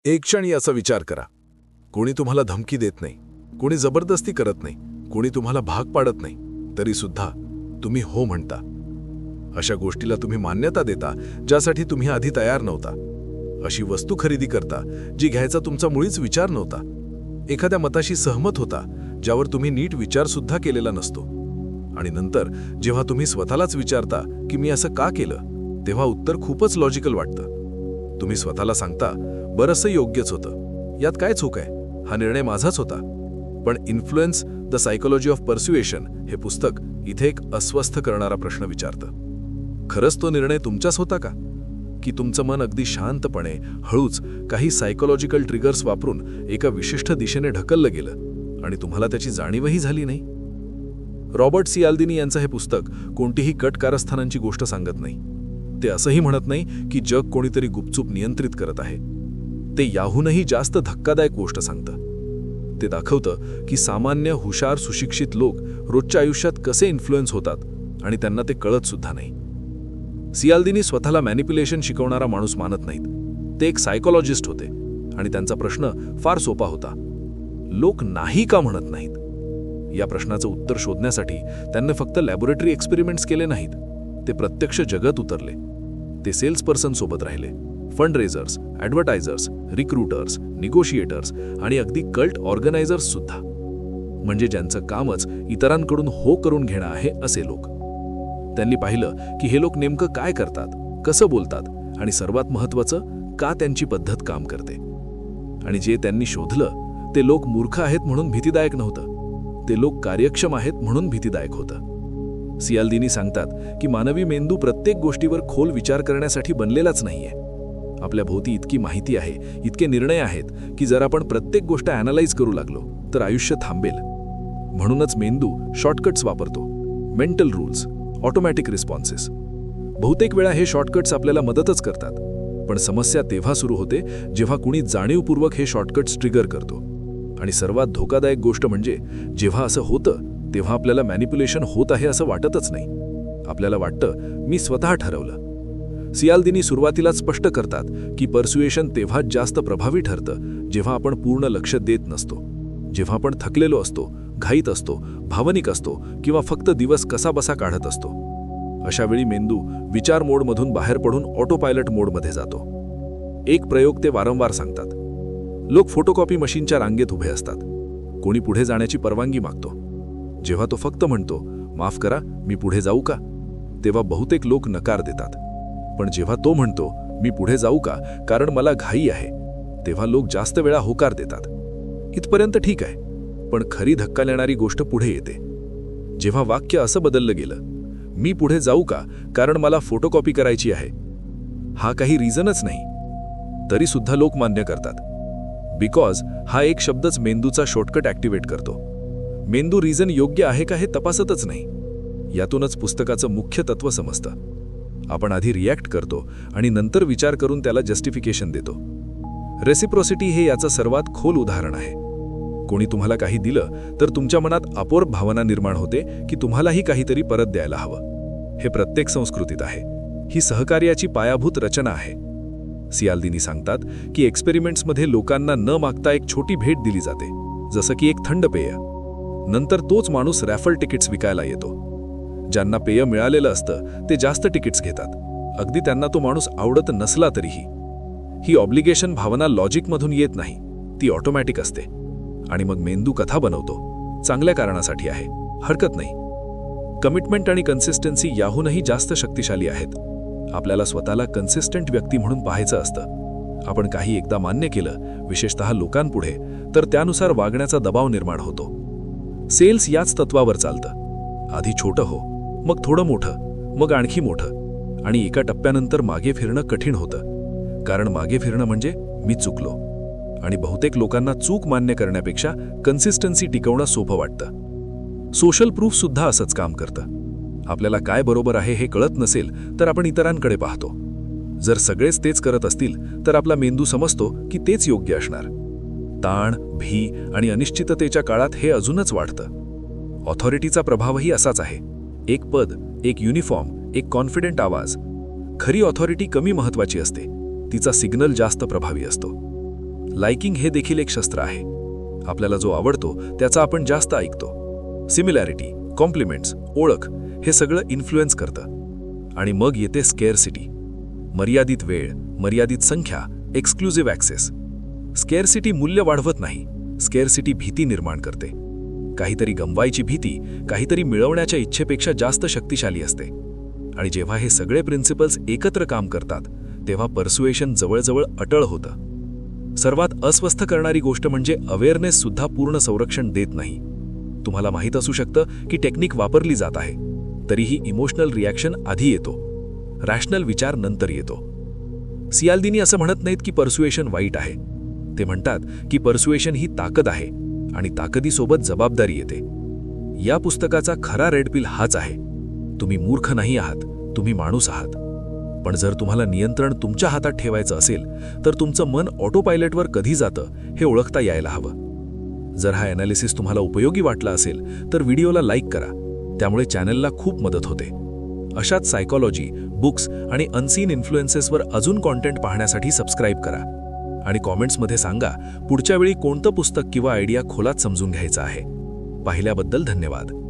एक क्षण याचा विचार करा. कोणी तुम्हाला धमकी देत नाही, कोणी जबरदस्ती करत नाही, कोणी तुम्हाला भाग पाडत नाही, तरी सुद्धा तुम्ही हो म्हणता. अशा गोष्टीला तुम्ही मान्यता देता ज्यासाठी तुम्ही आधी तयार नव्हता. अशी वस्तू खरेदी करता जी घ्यायचा तुमचा मुळीच विचार नव्हता. एखाद्या मताशी सहमत होता ज्यावर तुम्ही नीट विचार सुद्धा केलेला नसतो. आणि नंतर जेव्हा तुम्ही स्वतःलाच विचारता की मी असं का केलं, तेव्हा उत्तर खूपच लॉजिकल वाटतं. तुम्ही स्वतःला सांगता, बरंचसं योग्यच होतं, यात काय चूक आहे, हा निर्णय माझाच होता. पण इन्फ्लुएन्स द सायकोलॉजी ऑफ पर्स्युएशन हे पुस्तक इथे एक अस्वस्थ करणारा प्रश्न विचारतं. खरंच तो निर्णय तुमचाच होता का? की तुमचं मन अगदी शांतपणे हळूच काही सायकोलॉजिकल ट्रिगर्स वापरून एका विशिष्ट दिशेने ढकललं गेलं आणि तुम्हाला त्याची जाणीवही झाली नाही? रॉबर्ट सियाल्दिनी यांचं हे पुस्तक कोणतीही कट कारस्थानांची गोष्ट सांगत नाही. ते असंही म्हणत नाही की जग कोणीतरी गुपचूप नियंत्रित करत आहे. ते याहूनही जास्त धक्कादायक गोष्ट सांगतं. ते दाखवतं की सामान्य हुशार सुशिक्षित लोक रोजच्या आयुष्यात कसे इन्फ्लुएन्स होतात आणि त्यांना ते कळत सुद्धा नाही. सियाल्दिनी स्वतःला मॅनिप्युलेशन शिकवणारा माणूस मानत नाहीत. ते एक सायकोलॉजिस्ट होते आणि त्यांचा प्रश्न फार सोपा होता. लोक नाही का म्हणत नाहीत? या प्रश्नाचं उत्तर शोधण्यासाठी त्यांनी फक्त लॅबोरेटरी एक्सपेरिमेंट्स केले नाहीत. ते प्रत्यक्ष जगत उतरले. ते सेल्स पर्सन सोबत राहिले, फंडरेजर्स, ॲडव्हर्टायझर्स, रिक्रुटर्स, निगोशिएटर्स आणि अगदी कल्ट ऑर्गनायझर्स सुद्धा. म्हणजे ज्यांचं कामच इतरांकडून हो करून घेणं आहे असे लोक. त्यांनी पाहिलं की हे लोक नेमकं काय करतात, कसं बोलतात आणि सर्वात महत्त्वाचं का त्यांची पद्धत काम करते. आणि जे त्यांनी शोधलं ते लोक मूर्ख आहेत म्हणून भीतीदायक नव्हतं, ते लोक कार्यक्षम आहेत म्हणून भीतीदायक होतं. सियाल्दिनी सांगतात की मानवी मेंदू प्रत्येक गोष्टीवर खोल विचार करण्यासाठी बनलेलाच नाहीये. आपल्या भोवती इतकी माहिती आहे, इतके निर्णय आहेत की जर आपण प्रत्येक गोष्ट ॲनालाइज करू लागलो तर आयुष्य थांबेल. म्हणूनच मेंदू शॉर्टकट्स वापरतो, मेंटल रूल्स, ऑटोमॅटिक रिस्पॉन्सेस. बहुतेक वेळा हे शॉर्टकट्स आपल्याला मदतच करतात, पण समस्या तेव्हा सुरू होते जेव्हा कुणी जाणीवपूर्वक हे शॉर्टकट्स ट्रिगर करतो. आणि सर्वात धोकादायक गोष्ट म्हणजे जेव्हा असं होतं तेव्हा आपल्याला मॅनिप्युलेशन होत आहे असं वाटतच नाही. आपल्याला वाटतं मी स्वतः ठरवलं. सियाल्दिनी सुरुवातीलाच स्पष्ट करतात की पर्स्युएशन तेव्हाच जास्त प्रभावी ठरतं जेव्हा आपण पूर्ण लक्ष देत नसतो, जेव्हा आपण थकलेलो असतो, घाईत असतो, भावनिक असतो किंवा फक्त दिवस कसाबसा काढत असतो. अशावेळी मेंदू विचार मोडमधून बाहेर पडून ऑटोपायलट मोडमध्ये जातो. एक प्रयोग ते वारंवार सांगतात. लोक फोटोकॉपी मशीनच्या रांगेत उभे असतात. कोणी पुढे जाण्याची परवानगी मागतो. जेव्हा तो फक्त म्हणतो, माफ करा, मी पुढे जाऊ का, तेव्हा बहुतेक लोक नकार देतात. पण जेव्हा तो म्हणतो, मी पुढे जाऊ का कारण मला घाई आहे, तेव्हा लोक जास्त वेळा होकार देतात. इथपर्यंत ठीक आहे. पण खरी धक्का देणारी गोष्ट पुढे येते. जेव्हा वाक्य असं बदललं गेलं, मी पुढे जाऊ का कारण मला फोटोकॉपी करायची आहे, हा काही रिझनच नाही, तरी सुद्धा लोक मान्य करतात. बिकॉज हा एक शब्दच मेंदूचा शॉर्टकट ॲक्टिवेट करतो. मेंदू रिझन योग्य आहे का हे तपासतच नाही. यातूनच पुस्तकाचं मुख्य तत्व समजतं. आपण आधी रिॲक्ट करतो आणि नंतर विचार करून त्याला जस्टिफिकेशन देतो. रेसिप्रोसिटी हे याचं सर्वात खोल उदाहरण आहे. कोणी तुम्हाला काही दिलं तर तुमच्या मनात आपोआप भावना निर्माण होते की तुम्हालाही काहीतरी परत द्यायला हवं. हे प्रत्येक संस्कृतीत आहे. ही सहकार्याची पायाभूत रचना आहे. सियाल्दिनी सांगतात की एक्सपेरिमेंट्समध्ये लोकांना न मागता एक छोटी भेट दिली जाते, जसं की एक थंड पेय. नंतर तोच माणूस रॅफल तिकीट्स विकायला येतो. ज्यांना पेय मिळालेलं असतं ते जास्त तिकीट्स घेतात, अगदी त्यांना तो माणूस आवडत नसला तरीही. ही ऑब्लिगेशन भावना लॉजिकमधून येत नाही, ती ऑटोमॅटिक असते. आणि मग मेंदू कथा बनवतो, चांगल्या कारणासाठी आहे, हरकत नाही. कमिटमेंट आणि कन्सिस्टन्सी याहूनही जास्त शक्तिशाली आहेत. आपल्याला स्वतःला कन्सिस्टंट व्यक्ती म्हणून पाहायचं असतं. आपण काही एकदा मान्य केलं, विशेषतः लोकांपुढे, तर त्यानुसार वागण्याचा दबाव निर्माण होतो. सेल्स याच तत्वावर चालतं. आधी छोटं हो, मग थोडं मोठं, मग आणखी मोठं, आणि एका टप्प्यानंतर मागे फिरणं कठीण होतं. कारण मागे फिरणं म्हणजे मी चुकलो. आणि बहुतेक लोकांना चूक मान्य करण्यापेक्षा कन्सिस्टन्सी टिकवणं सोपं वाटतं. सोशल प्रूफ सुद्धा असंच काम करतं. आपल्याला काय बरोबर आहे हे कळत नसेल तर आपण इतरांकडे पाहतो. जर सगळेच तेच करत असतील तर आपला मेंदू समजतो की तेच योग्य असणार. ताण, भी आणि अनिश्चिततेच्या काळात हे अजूनच वाढतं. ऑथॉरिटीचा प्रभावही असाच आहे. एक पद, एक युनिफॉर्म, एक कॉन्फिडेंट आवाज. खरी ऑथॉरिटी कमी महत्त्वाची असते, तिचा सिग्नल जास्त प्रभावी असतो. लाइकिंग हे देखील एक शस्त्र आहे. आपल्याला जो आवडतो त्याचा आपण जास्त ऐकतो. सिमिलॅरिटी, कॉम्प्लिमेंट्स, ओळख हे सगळं इन्फ्लुएन्स करतं. आणि मग येते स्केअरसिटी. मर्यादित वेळ, मर्यादित संख्या, एक्सक्लुझिव्ह ॲक्सेस. स्केअरसिटी मूल्य वाढवत नाही, स्केअरसिटी भीती निर्माण करते. काहीतरी गमवायची भीती काहीतरी मिळवण्याच्या इच्छेपेक्षा जास्त शक्तिशाली असते. आणि जेव्हा हे सगळे प्रिन्सिपल्स एकत्र काम करतात तेव्हा पर्सुएशन जवळजवळ अटळ होतं. सर्वात अस्वस्थ करणारी गोष्ट म्हणजे अवेअरनेस सुद्धा पूर्ण संरक्षण देत नाही. तुम्हाला माहीत असू शकतं की टेक्निक वापरली जात आहे, तरीही इमोशनल रिॲक्शन आधी येतो, रॅशनल विचार नंतर येतो. सियाल्दीनी असं म्हणत नाहीत की पर्सुएशन वाईट आहे. ते म्हणतात की पर्सुएशन ही ताकद आहे आणि ताकदीसोबत जबाबदारी येते. या पुस्तकाचा खरा रेड पिल हाच आहे. तुम्ही मूर्ख नाही आहात, तुम्ही माणूस आहात. पण जर तुम्हाला नियंत्रण तुमच्या हातात ठेवायचं असेल तर तुमचं मन ऑटो पायलटवर कधी जातं हे ओळखता यायला हवं. जर हा ॲनालिसिस तुम्हाला उपयोगी वाटला असेल तर व्हिडिओला लाईक करा. त्यामुळे चॅनलला खूप मदत होते. अशाच सायकॉलॉजी, बुक्स आणि अनसीन इन्फ्लुएन्सेसवर अजून कॉन्टेंट पाहण्यासाठी सबस्क्राईब करा. आणि कॉमेंट्समध्ये सांगा पुढच्या वेळी कोणतं पुस्तक किंवा आयडिया खोलात समजून घ्यायचं आहे. पाहिल्याबद्दल धन्यवाद.